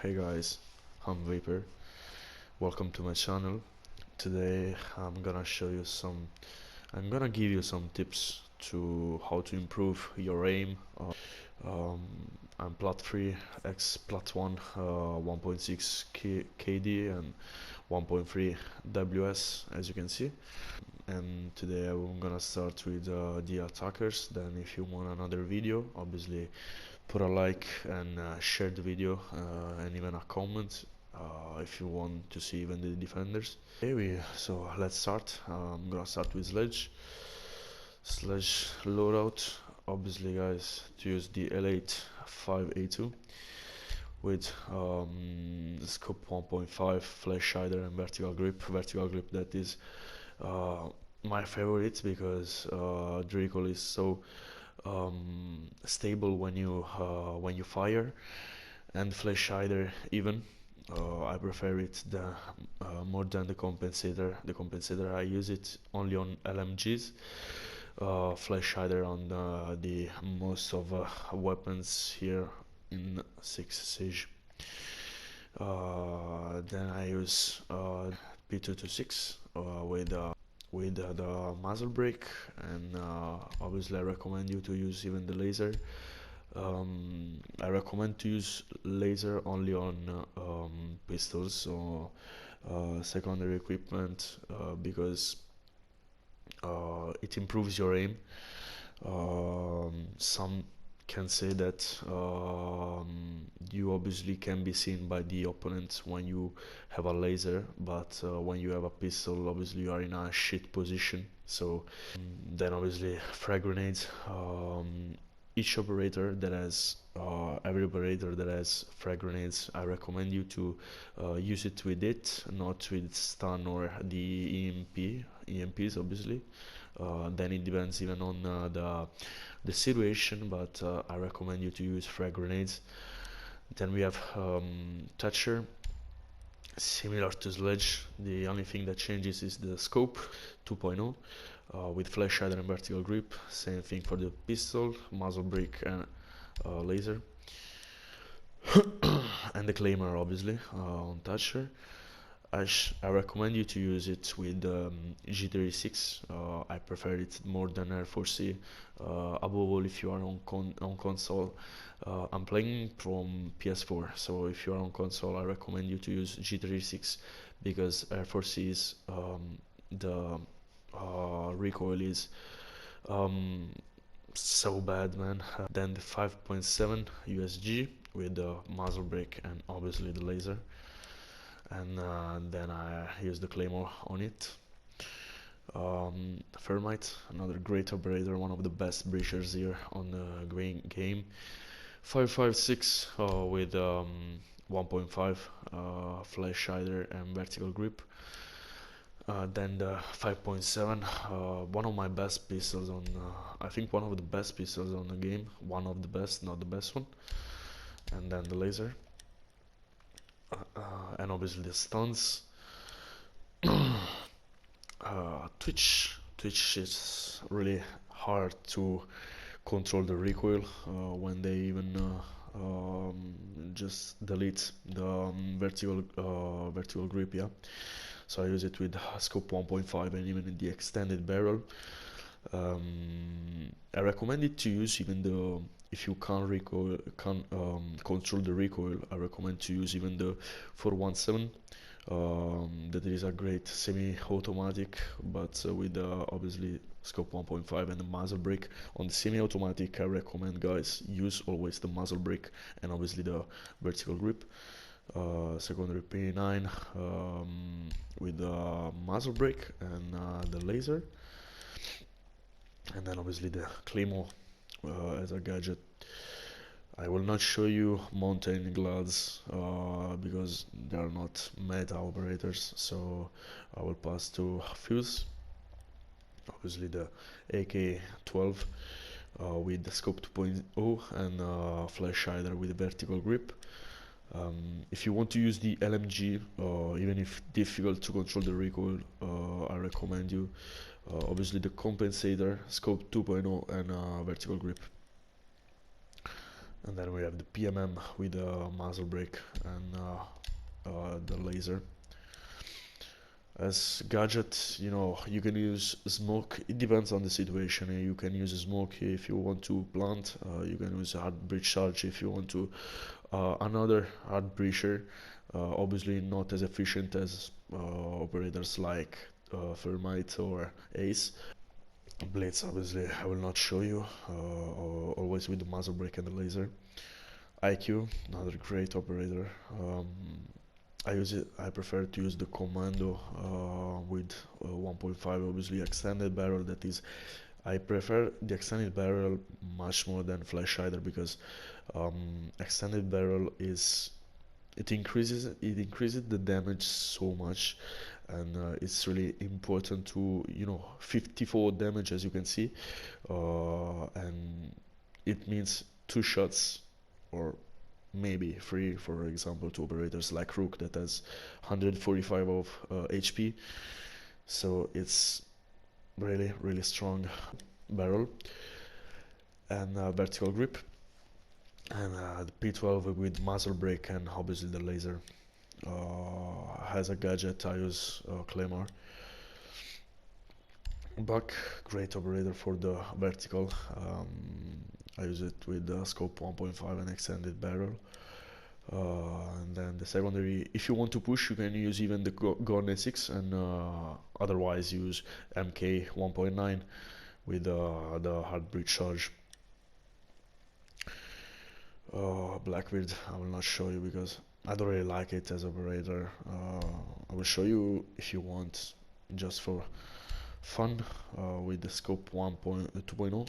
Hey guys, I'm Vapor. Welcome to my channel. Today I'm gonna give you some tips to how to improve your aim. Um, I'm plat 3 x plat 1 1.6 KD and 1.3 WS, as you can see. And today I'm gonna start with the attackers. Then if you want another video, obviously put a like and share the video and even a comment if you want to see even the defenders. So let's start. I'm gonna start with sledge loadout. Obviously guys, to use the L8 5A2 with scope 1.5, flash hider and vertical grip. That is my favorite because the recoil is so stable when you fire, and flash hider even I prefer it more than the compensator. I use it only on LMGs, flash hider on the most of weapons here in 6 Siege. Then I use P226 with the muzzle brake, and obviously I recommend you to use even the laser. I recommend to use laser only on pistols or secondary equipment because it improves your aim. Some can say that you obviously can be seen by the opponent when you have a laser, but when you have a pistol, obviously you are in a shit position. So then obviously frag grenades. Every operator that has frag grenades, I recommend you to use it with it, not with stun or the EMPs obviously. Then it depends even on the situation, but I recommend you to use frag grenades. Then we have Thatcher, similar to Sledge. The only thing that changes is the scope 2.0 with flash hider and vertical grip. Same thing for the pistol, muzzle brake and laser. And the claymore obviously on Thatcher. I recommend you to use it with G36. I prefer it more than R4C. Above all, if you are on console. I'm playing from PS4, so if you are on console, I recommend you to use G36 because R4C is the recoil is so bad, man. Then the 5.7 USG with the muzzle brake and obviously the laser. And then I use the claymore on it. Thermite, another great operator, one of the best breachers here on the game. 5.56 with 1.5 flash hider and vertical grip. Then the 5.7, one of my best pistols on, I think one of the best pistols on the game, one of the best, not the best one. And then the laser. And obviously the stuns. Twitch is really hard to control the recoil when they even just delete the vertical grip, yeah. So I use it with scope 1.5 and even in the extended barrel. I recommend it to use even the, if you can't control the recoil, I recommend to use even the 417. That is a great semi-automatic, but with obviously scope 1.5 and the muzzle brake. On the semi-automatic, I recommend guys use always the muzzle brake and obviously the vertical grip. Secondary P9 with the muzzle brake and the laser, and then obviously the claymore as a gadget. I will not show you mountain glads because they are not meta operators, so I will pass to fuse. Obviously the AK-12 with the scope 2.0 and flash hider with vertical grip. If you want to use the LMG, even if difficult to control the recoil, I recommend you obviously the compensator, scope 2.0 and vertical grip. And then we have the PMM with the muzzle brake and the laser. As gadget, you know, you can use smoke. It depends on the situation. You can use smoke if you want to plant. You can use hard breach charge if you want to. Another hard breacher, obviously not as efficient as operators like Thermite or Ace. Blades, obviously, I will not show you. Always with the muzzle brake and the laser. IQ, another great operator. I prefer to use the commando with 1.5, obviously extended barrel. That is, I prefer the extended barrel much more than flash hider because extended barrel is it increases the damage so much, and it's really important to 54 damage as you can see, and it means 2 shots or maybe 3, for example, to operators like Rook that has 145 of HP. So it's really strong barrel and vertical grip, and the P12 with muzzle brake and obviously the laser. Has a gadget. I use Claymore. Buck, great operator for the vertical. I use it with the scope 1.5 and extended barrel. And then the secondary, if you want to push, you can use even the Gornet 6, and otherwise use MK 1.9 with the hard breach charge. Blackbeard, I will not show you because I don't really like it as operator. I will show you if you want, just for fun, with the scope 2.0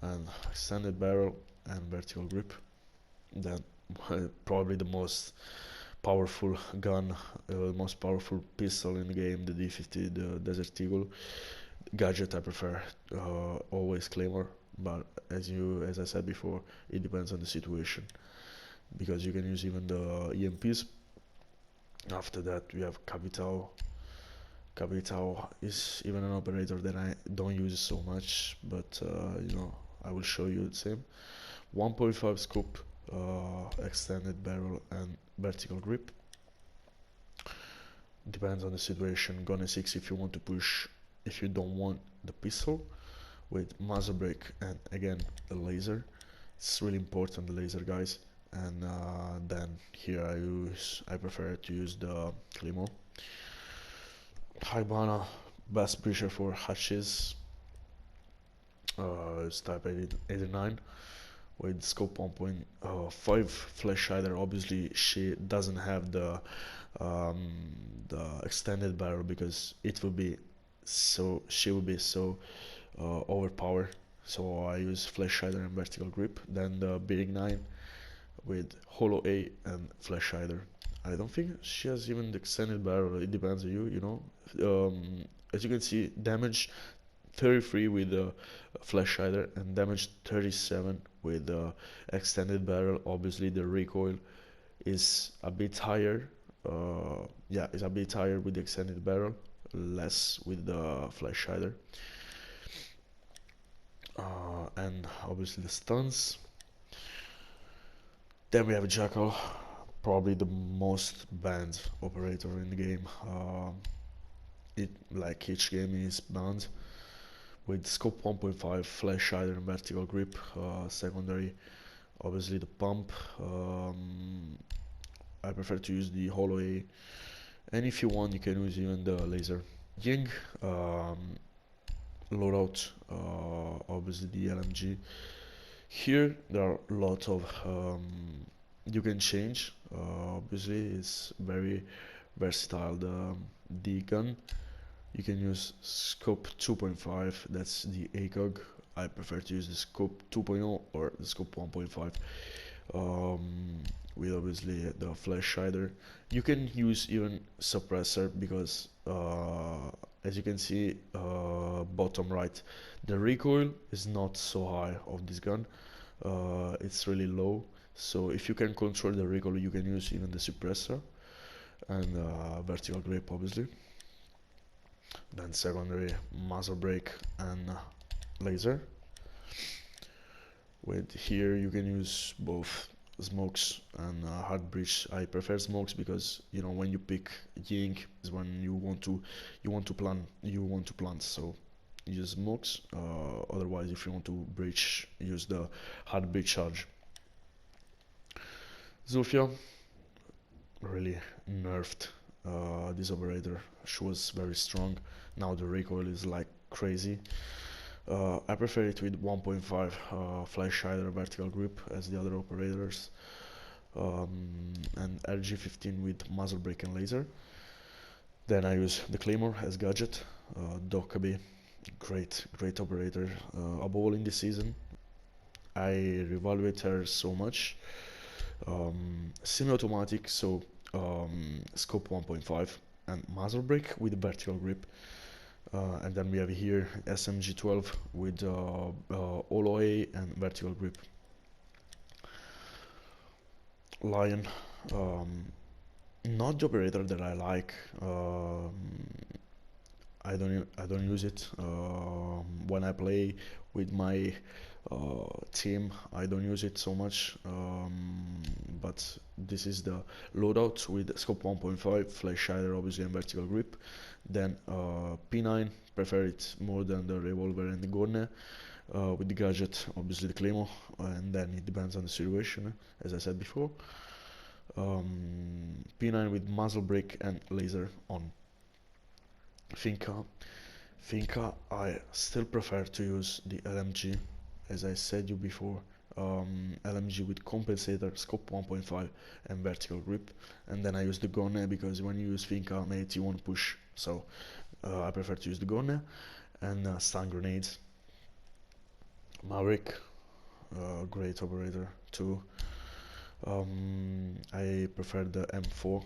and extended barrel and vertical grip. Then probably the most powerful gun, most powerful pistol in the game, the D50, the Desert Eagle. Gadget I prefer always Claymore, but as I said before, it depends on the situation because you can use even the EMPs. After that we have Capitao. Capitao is even an operator that I don't use so much, but I will show you the same. 1.5 scope, extended barrel and vertical grip. Depends on the situation. Gun 6 if you want to push, if you don't want the pistol, with muzzle brake and again the laser. It's really important, the laser, guys. And then here I prefer to use the Claymore. Hibana, best breacher for hatches. It's type 89 with scope 1.5 flash hider. Obviously she doesn't have the extended barrel because she will be so overpowered. So I use flash hider and vertical grip. Then the Big 9 with holo A and flash hider. I don't think she has even the extended barrel. It depends on you. As you can see, damage 33 with the flash hider and damage 37 with the extended barrel. Obviously the recoil is a bit higher. It's a bit higher with the extended barrel, less with the flash hider. And obviously the stuns. Then we have Jackal, probably the most banned operator in the game. Like each game is banned with scope 1.5 flash hider and vertical grip. Secondary, obviously the pump. I prefer to use the holo A, and if you want you can use even the laser. Ying, loadout, obviously the LMG. Here there are a lot of you can change. Obviously it's very versatile, the gun. You can use scope 2.5, that's the ACOG. I prefer to use the scope 2.0 or the scope 1.5 with obviously the flash hider. You can use even suppressor because as you can see, bottom right, the recoil is not so high of this gun. It's really low, so if you can control the recoil you can use even the suppressor and vertical grip obviously. Then secondary, muzzle brake and laser. With here you can use both smokes and hard breach. I prefer smokes because you know when you pick ying is when you want to plant. So use smokes. Otherwise, if you want to breach, use the hard breach charge. Zofia really nerfed this operator. She was very strong. Now the recoil is like crazy. I prefer it with 1.5 flash hider vertical grip as the other operators, and RG15 with muzzle brake and laser. Then I use the Claymore as gadget. Dokkaebi, great operator. Above all in this season, I reevaluate her so much. Semi-automatic, so scope 1.5 and muzzle brake with vertical grip. And then we have here SMG12 with all OA and vertical grip. Lion, not the operator that I like. I don't use it when I play with my team. I don't use it so much. But this is the loadout with scope 1.5, flash hider obviously and vertical grip. Then P9, prefer it more than the revolver and the gun. With the gadget, obviously the Claymore, and then it depends on the situation, as I said before. P9 with muzzle brake and laser on. Finca, I still prefer to use the LMG, as I said you before. LMG with compensator, scope 1.5 and vertical grip, and then I use the gun because when you use Finca, mate, you want to push, so I prefer to use the gun and stun grenades. Maverick, great operator too. I prefer the M4.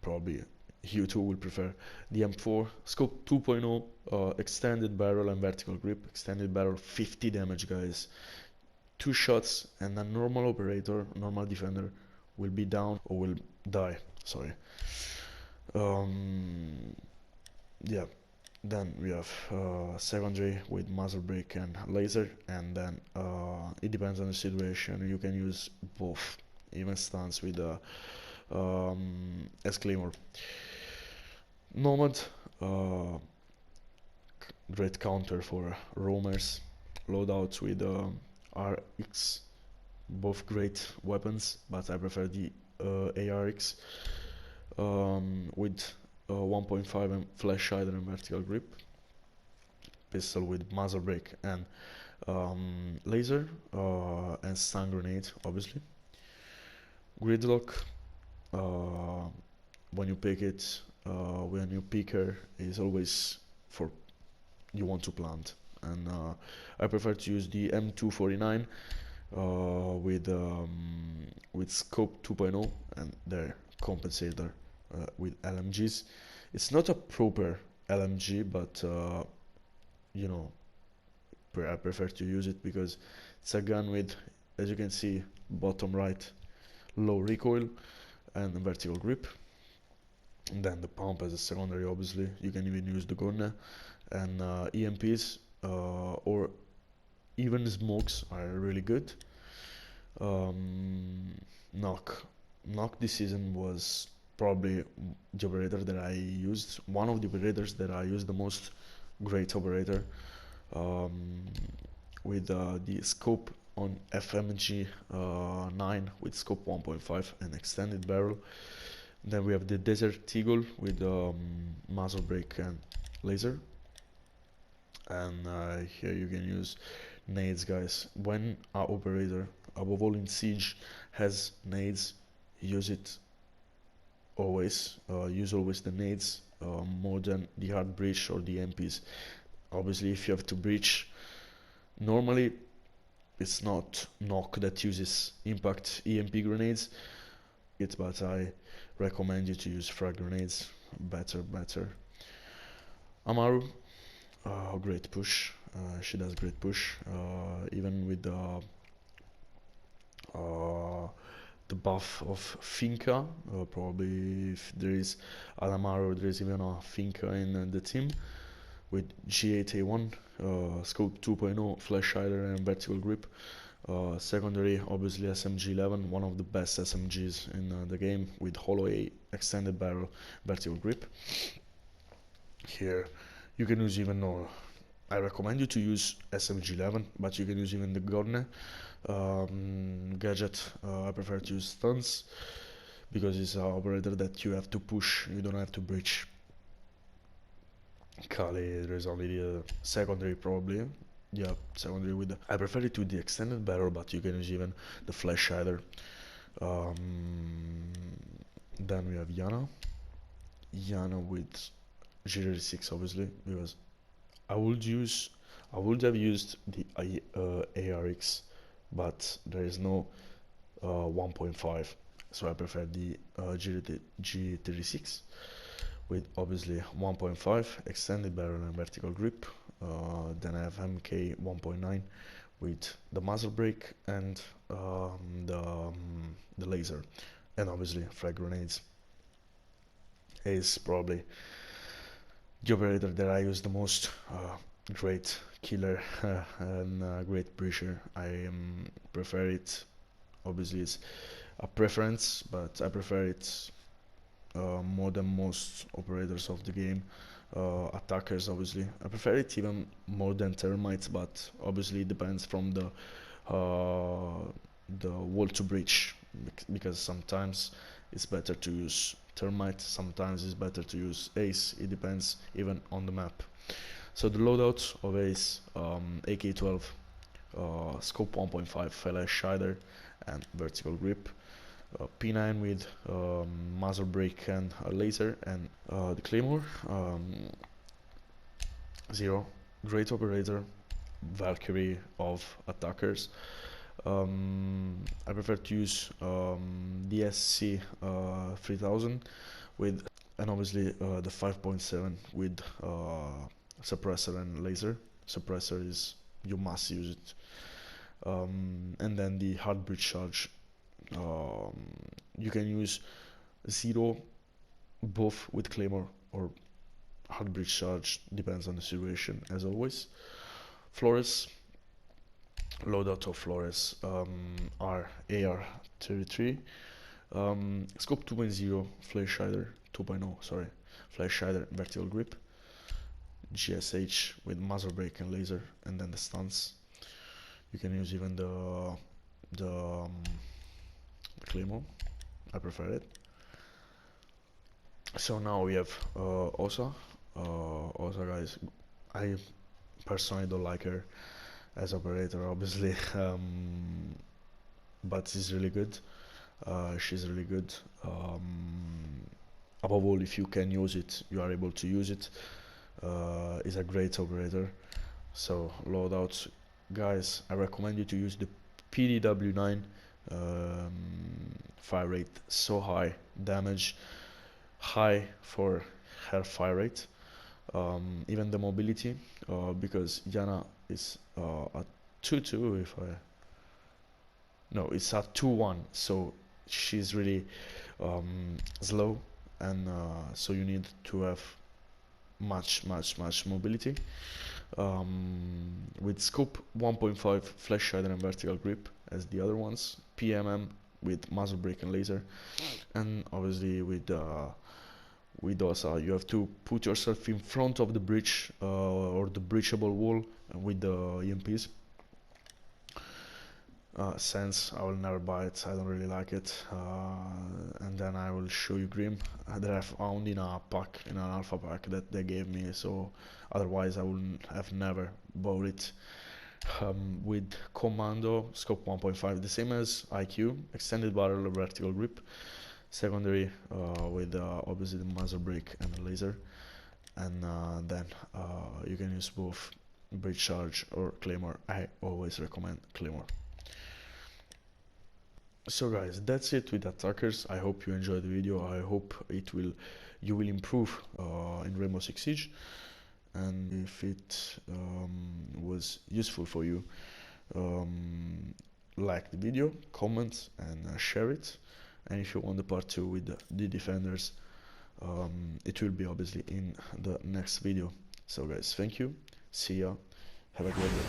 Probably you too will prefer the M4. Scope 2.0, extended barrel and vertical grip. Extended barrel, 50 damage, guys. 2 shots and a normal operator, normal defender will be down or will die. Sorry. Yeah. Then we have secondary with muzzle brake and laser, and then it depends on the situation. You can use both, even stance with S-Claymore. Nomad, great counter for roamers. Loadouts with RX, both great weapons, but I prefer the ARX with 1.5 and flash hider and vertical grip. Pistol with muzzle brake and laser and stun grenade, obviously. Gridlock, when you pick it, when you pick her, is always for you want to plant, and I prefer to use the M249 with scope 2.0 and their compensator with LMGs. It's not a proper LMG, but you know, I prefer to use it because it's a gun with, as you can see, bottom right, low recoil and vertical grip. And then the pump as a secondary, obviously. You can even use the gun and EMPs or even smokes are really good. Knock this season was probably the operator that I used, one of the operators that I used the most. Great operator with the scope on FMG 9 with scope 1.5 and extended barrel. Then we have the Desert Eagle with muzzle brake and laser, and here you can use nades, guys. When our operator, above all in siege, has nades, use it always. Use always the nades more than the hard breach or the MPs. Obviously, if you have to breach, normally it's not knock that uses impact EMP grenades, but I recommend you to use frag grenades. Better. Amaru, great push. She does great push, even with the buff of Finca. Probably if there is Alamaro, there is even a Finca in the team with G8A1. scope 2.0, flash hider and vertical grip. Secondary, obviously SMG11, one of the best SMGs in the game, with hollow A, extended barrel, vertical grip. Here you can use even I recommend you to use SMG11, but you can use even the Gorne gadget. I prefer to use stunts because it's an operator that you have to push, you don't have to breach. Kali, there's only the secondary probably. Yeah, secondary with the, I prefer it with the extended barrel, but you can use even the flash hider. Then we have Yana with G36 obviously, because I would have used the ARX, but there is no 1.5, so I prefer the G36 with obviously 1.5 extended barrel and vertical grip. Then I have MK 1.9 with the muzzle brake and the laser, and obviously frag grenades. Is probably the operator that I use the most. Great killer and great breacher. I prefer it. Obviously, it's a preference, but I prefer it more than most operators of the game. Attackers, obviously, I prefer it even more than termites, but obviously it depends from the wall to breach, because sometimes it's better to use termite, sometimes it's better to use ace. It depends even on the map. So the loadout of ace, AK-12, scope 1.5, flash hider and vertical grip, P9 with muzzle brake and a laser, and the claymore, 0, great operator, Valkyrie of attackers. I prefer to use the SC 3000 with, and obviously the 5.7 with suppressor and laser. Suppressor is, you must use it. And then the hard breach charge, you can use 0 both with claymore or hard breach charge, depends on the situation, as always. Flores, loadout of Flores are AR-33, scope 2.0, flash hider 2.0, sorry, flash hider, vertical grip, GSH with muzzle brake and laser, and then the stunts. You can use even the claymore. I prefer it. So now we have Osa. Osa, guys, I personally don't like her as operator, obviously, but she's really good. She's really good. Above all, if you can use it, you are able to use it. Is a great operator. So loadouts, guys, I recommend you to use the PDW9. Fire rate so high, damage high for her fire rate, even the mobility, because Yana is a 2-2, if I no, it's a 2-1, so she's really slow, and so you need to have much mobility. With scope 1.5, flash hider and vertical grip as the other ones, PMM with muzzle brake and laser, and obviously with OSA you have to put yourself in front of the breach or the breachable wall with the EMPs. Sense, I will never buy it, I don't really like it. And then I will show you Grim that I found in a pack, in an alpha pack that they gave me, so otherwise I wouldn't have never bought it. With Commando, scope 1.5, the same as IQ, extended barrel, vertical grip, secondary with obviously the muzzle brake and the laser, and then you can use both breach charge or claymore. I always recommend claymore. So guys, that's it with attackers. I hope you enjoyed the video. I hope you will improve in Rainbow Six Siege, and if it was useful for you, like the video, comment and share it. And if you want the part 2 with the defenders, it will be obviously in the next video. So guys, thank you, see ya. Have a great day.